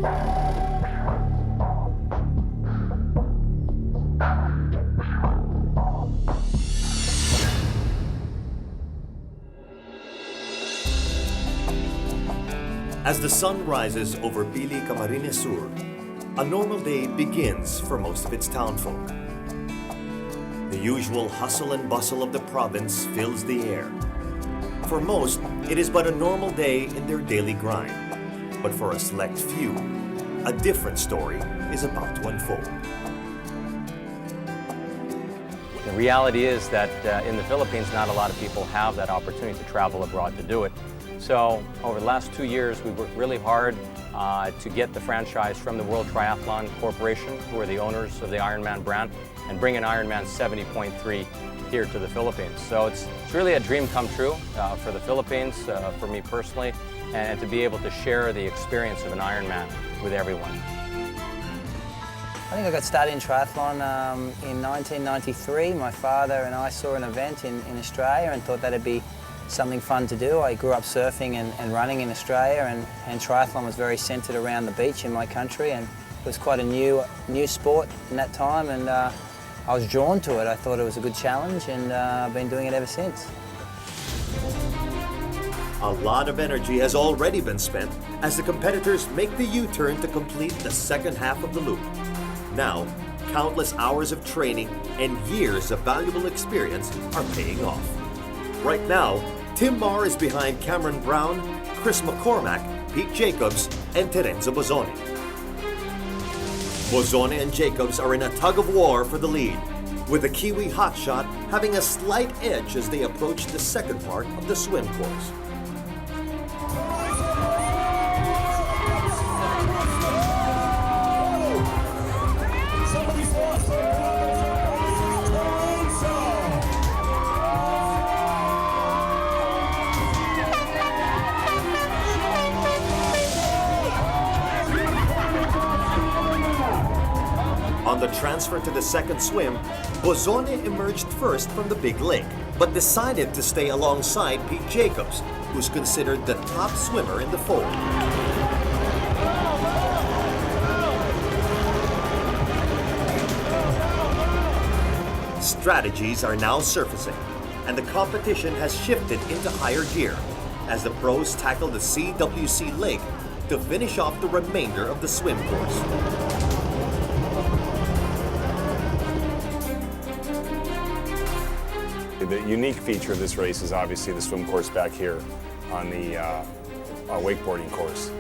As the sun rises over Pili Camarines Sur, a normal day begins for most of its townfolk. The usual hustle and bustle of the province fills the air. For most, it is but a normal day in their daily grind. But for a select few, a different story is about to unfold. The reality is that in the Philippines, not a lot of people have that opportunity to travel abroad to do it. So over the last 2 years, we worked really hard to get the franchise from the World Triathlon Corporation, who are the owners of the Ironman brand, and bring an Ironman 70.3 here to the Philippines. So it's really a dream come true for the Philippines, for me personally, and to be able to share the experience of an Ironman with everyone. I think I got started in triathlon in 1993. My father and I saw an event in Australia and thought that'd be something fun to do. I grew up surfing and running in Australia, and triathlon was very centred around the beach in my country, and it was quite a new sport in that time, and I was drawn to it. I thought it was a good challenge, and I've been doing it ever since. A lot of energy has already been spent as the competitors make the U-turn to complete the second half of the loop. Now, countless hours of training and years of valuable experience are paying off. Right now, Tim Marr is behind Cameron Brown, Chris McCormack, Pete Jacobs, and Terenzo Bozzone. Bozzone and Jacobs are in a tug of war for the lead, with the Kiwi hotshot having a slight edge as they approach the second part of the swim course. On the transfer to the second swim, Bozzone emerged first from the big lake, but decided to stay alongside Pete Jacobs, who's considered the top swimmer in the fold. Strategies are now surfacing, and the competition has shifted into higher gear as the pros tackle the CWC lake to finish off the remainder of the swim course. The unique feature of this race is obviously the swim course back here on the wakeboarding course.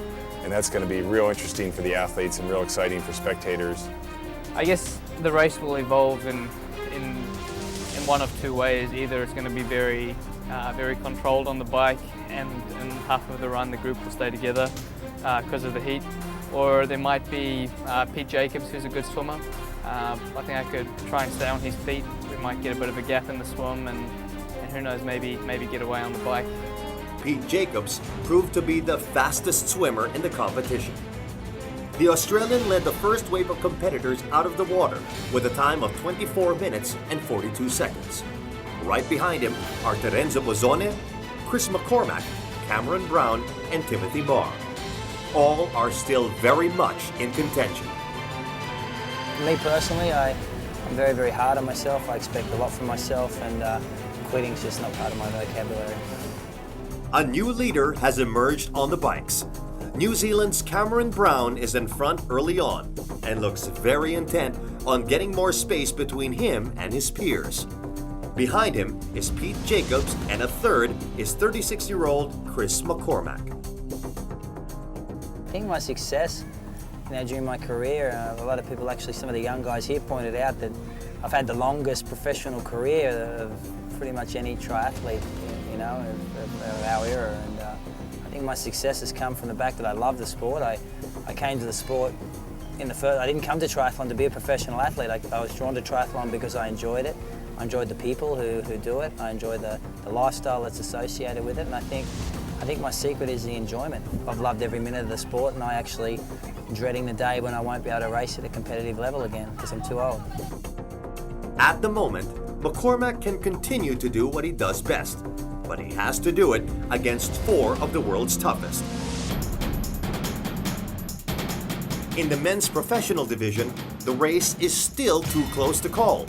And that's going to be real interesting for the athletes and real exciting for spectators. I guess the race will evolve in one of two ways. Either it's going to be very controlled on the bike, and half of the run the group will stay together because of the heat. Or there might be Pete Jacobs, who's a good swimmer. I think I could try and stay on his feet. We might get a bit of a gap in the swim, and who knows, maybe get away on the bike. Pete Jacobs proved to be the fastest swimmer in the competition. The Australian led the first wave of competitors out of the water with a time of 24 minutes and 42 seconds. Right behind him are Terenzo Bozzone, Chris McCormack, Cameron Brown, and Timothy Marr. All are still very much in contention. Me personally, I'm very, very hard on myself. I expect a lot from myself, and quitting's just not part of my vocabulary. A new leader has emerged on the bikes. New Zealand's Cameron Brown is in front early on and looks very intent on getting more space between him and his peers. Behind him is Pete Jacobs, and a third is 36-year-old Chris McCormack. I think my success during my career, a lot of people, actually some of the young guys here, pointed out that I've had the longest professional career of pretty much any triathlete, of our era. And I think my success has come from the fact that I love the sport. I came to the sport I didn't come to triathlon to be a professional athlete. I was drawn to triathlon because I enjoyed it. I enjoyed the people who do it. I enjoy the lifestyle that's associated with it. And I think my secret is the enjoyment. I've loved every minute of the sport, and I actually dreading the day when I won't be able to race at a competitive level again because I'm too old. At the moment, McCormack can continue to do what he does best, but he has to do it against 4 of the world's toughest. In the men's professional division, the race is still too close to call.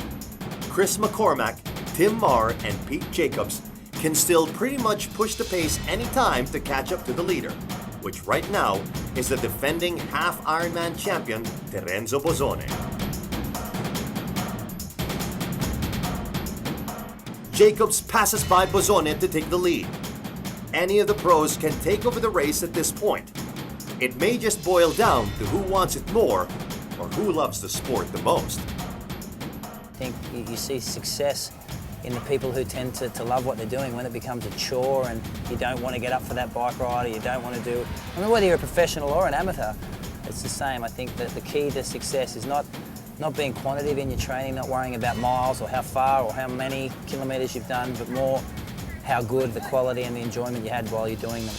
Chris McCormack, Tim Marr, and Pete Jacobs can still pretty much push the pace anytime to catch up to the leader, which right now is the defending half Ironman champion, Terenzo Bozzone. Jacobs passes by Bozzone to take the lead. Any of the pros can take over the race at this point. It may just boil down to who wants it more or who loves the sport the most. I think you see success in the people who tend to love what they're doing when it becomes a chore and you don't want to get up for that bike ride or you don't want to do it. I mean, whether you're a professional or an amateur, it's the same. I think that the key to success is not being quantitative in your training, not worrying about miles or how far or how many kilometres you've done, but more how good, the quality and the enjoyment you had while you're doing them.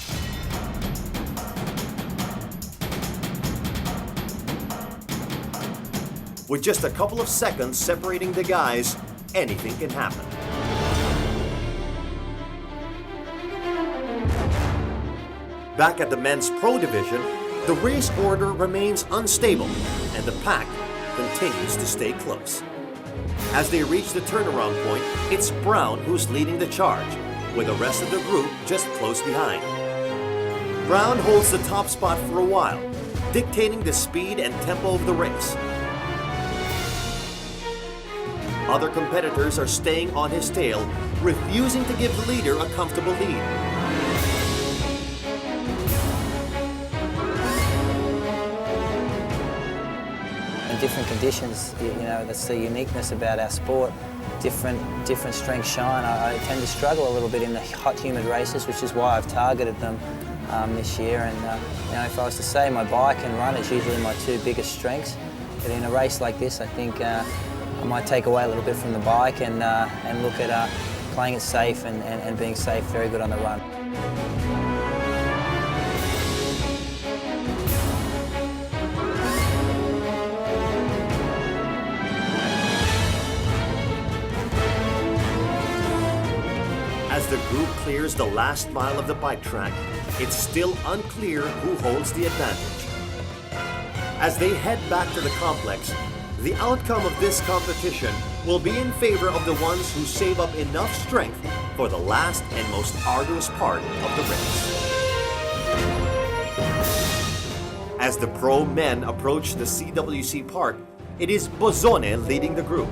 With just a couple of seconds separating the guys, anything can happen. Back at the men's pro division, the race order remains unstable and the pack continues to stay close. As they reach the turnaround point, it's Brown who's leading the charge, with the rest of the group just close behind. Brown holds the top spot for a while, dictating the speed and tempo of the race. Other competitors are staying on his tail, refusing to give the leader a comfortable lead. In different conditions, you know, that's the uniqueness about our sport. Different strengths shine. I tend to struggle a little bit in the hot, humid races, which is why I've targeted them this year. And you know, if I was to say my bike and run is usually my two biggest strengths, but in a race like this, I think I might take away a little bit from the bike and look at playing it safe and being safe, very good on the run. As the group clears the last mile of the bike track, it's still unclear who holds the advantage. As they head back to the complex, the outcome of this competition will be in favor of the ones who save up enough strength for the last and most arduous part of the race. As the pro men approach the CWC park, it is Bozzone leading the group.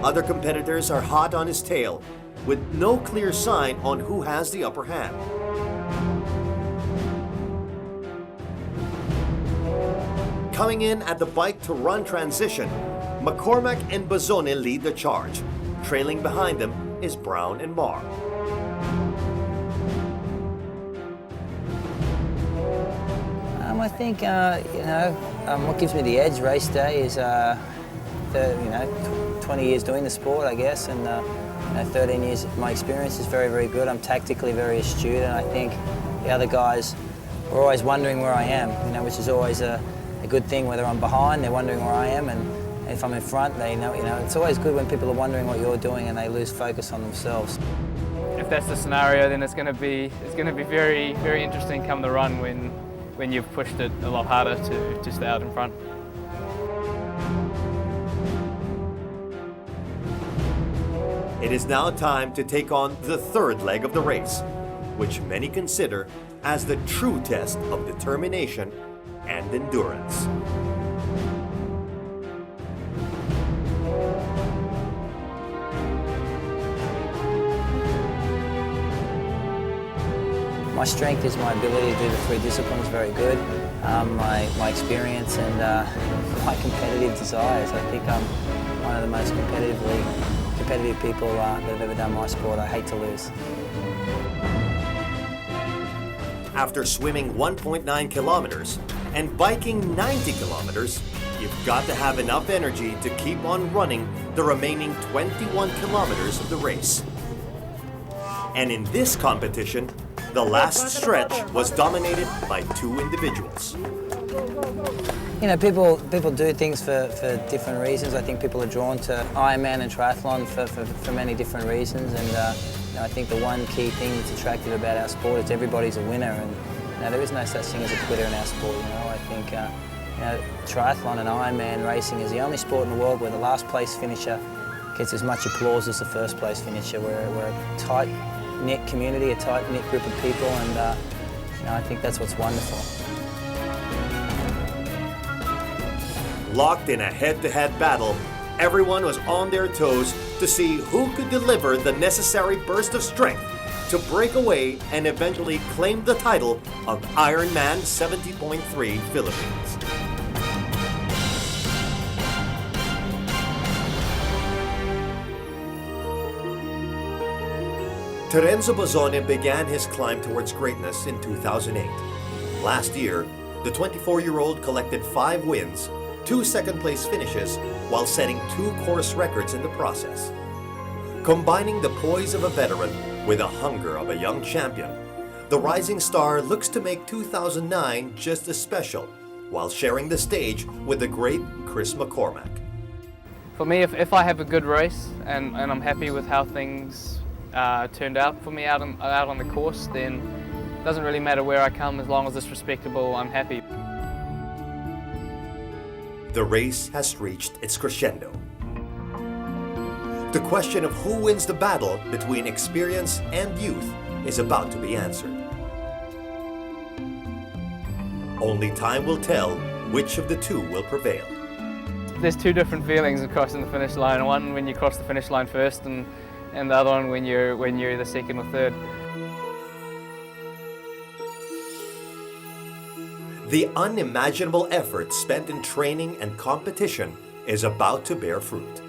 Other competitors are hot on his tail, with no clear sign on who has the upper hand. Coming in at the bike-to-run transition, McCormack and Bozzone lead the charge. Trailing behind them is Brown and Marr. I think, what gives me the edge race day is, 20 years doing the sport, I guess, and 13 years, my experience is very, very good. I'm tactically very astute, and I think the other guys are always wondering where I am, which is always a good thing. Whether I'm behind, they're wondering where I am, and if I'm in front, they know, it's always good when people are wondering what you're doing and they lose focus on themselves. If that's the scenario, then it's going to be very, very interesting come the run when you've pushed it a lot harder to stay out in front. It is now time to take on the third leg of the race, which many consider as the true test of determination and endurance. My strength is my ability to do the three disciplines very good. My experience and my competitive desires. I think I'm one of the most competitive people that have ever done my sport. I hate to lose. After swimming 1.9 kilometers and biking 90 kilometers, you've got to have enough energy to keep on running the remaining 21 kilometers of the race. And in this competition, the last stretch was dominated by two individuals. People do things for different reasons. I think people are drawn to Ironman and triathlon for many different reasons. And I think the one key thing that's attractive about our sport is everybody's a winner. And Now, there is no such thing as a quitter in our sport, you know. I think triathlon and Ironman racing is the only sport in the world where the last place finisher gets as much applause as the first place finisher. We're a tight-knit community, a tight-knit group of people, and I think that's what's wonderful. Locked in a head-to-head battle, everyone was on their toes to see who could deliver the necessary burst of strength to break away and eventually claim the title of Ironman 70.3 Philippines. Terenzo Bozzone began his climb towards greatness in 2008. Last year, the 24-year-old collected 5 wins, 2 second-place finishes, while setting 2 course records in the process. Combining the poise of a veteran with the hunger of a young champion, the rising star looks to make 2009 just as special, while sharing the stage with the great Chris McCormack. For me, if I have a good race and I'm happy with how things turned out for me out on the course, then it doesn't really matter where I come, as long as it's respectable, I'm happy. The race has reached its crescendo. The question of who wins the battle between experience and youth is about to be answered. Only time will tell which of the two will prevail. There's 2 different feelings of crossing the finish line. One when you cross the finish line first, and the other one when you're the second or third. The unimaginable effort spent in training and competition is about to bear fruit.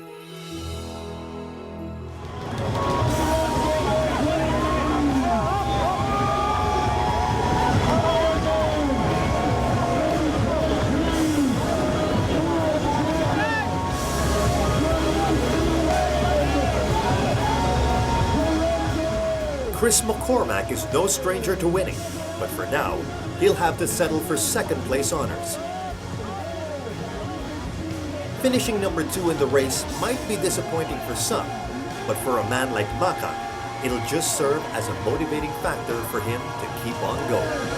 Chris McCormack is no stranger to winning, but for now, he'll have to settle for second-place honors. Finishing number 2 in the race might be disappointing for some, but for a man like Macca, it'll just serve as a motivating factor for him to keep on going.